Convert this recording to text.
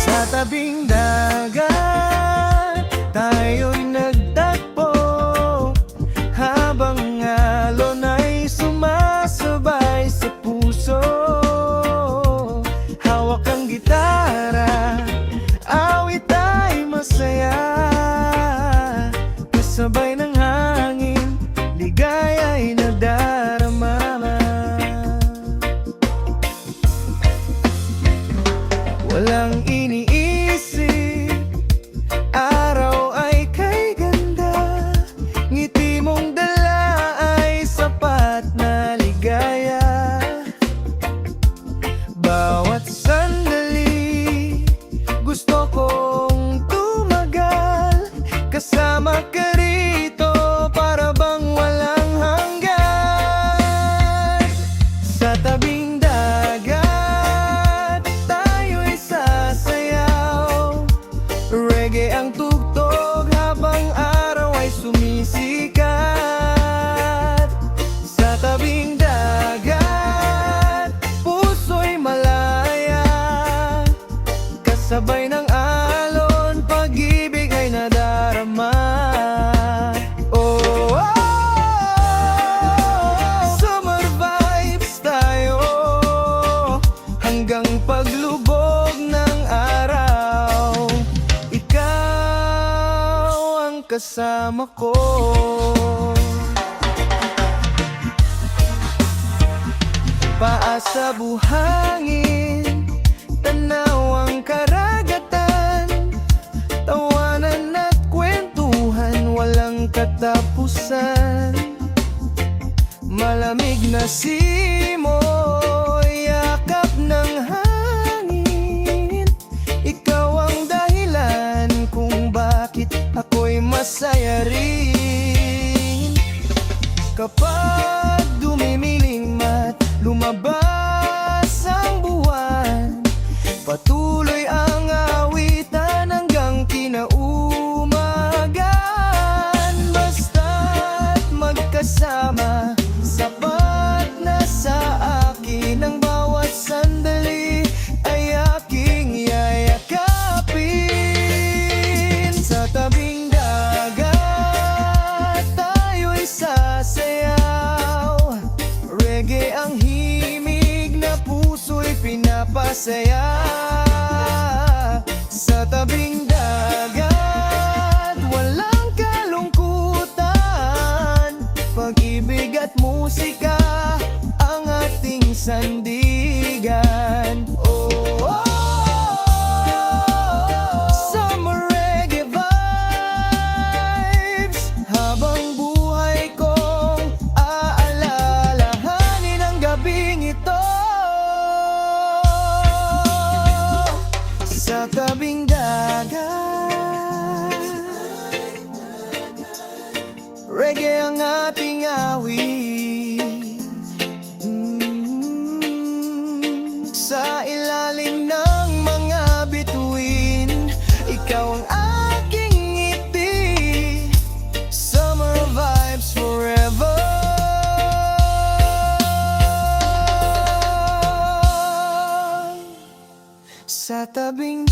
Sa tabing dagat, tayo'y nagtagpo, habang alon ay sumasabay sa puso. Hawak ang gitara, awit ay masaya, kasabay ng hangin, ligaya'y nadarama. Walang iniisip, araw ay kay ganda, ngiti mong dala ay sapat na ligaya. Bawat sandali, gusto kong tumagal, kasama ka rito, para bang walang hanggan. Sa tabing dagat, tayo'y sasayaw, reggae ang tugtog habang araw ay sumisikat. Sa tabing dagat, puso'y malaya, kasabay ng alon, pag-ibig ay nadarama. Oh, oh, summer vibes tayo, hanggang paglubog ng araw, ikaw ang kasama ko. Paa sa buhangin, tanaw ang karagatan, tawanan at kwentuhan, walang katapusan. Malamig na simoy, yakap ng hangin, ikaw ang dahilan kung bakit ako'y masaya rin. Kapag dumimiling mat, lumabas ang buwan, patuloy ang awitan hanggang kinaumagan. Basta't magkasama, sapat na sa akin, ang bawat sandali ay aking yayakapin. Sa tabing dagat, tayo'y sasayaw, reggae ang himig na puso'y pinapasaya. Sa tabing dagat, walang kalungkutan, pag-ibig at musika ang ating sandigan. Oh, oh, summer reggae vibes, habang buhay kong aalalahanin ang gabing ito. Sa tabing dagat, reggae ang ating awit. Sa ilalim ng mga bituin, ikaw ang aking ngiti. Summer vibes forever. Sa tabing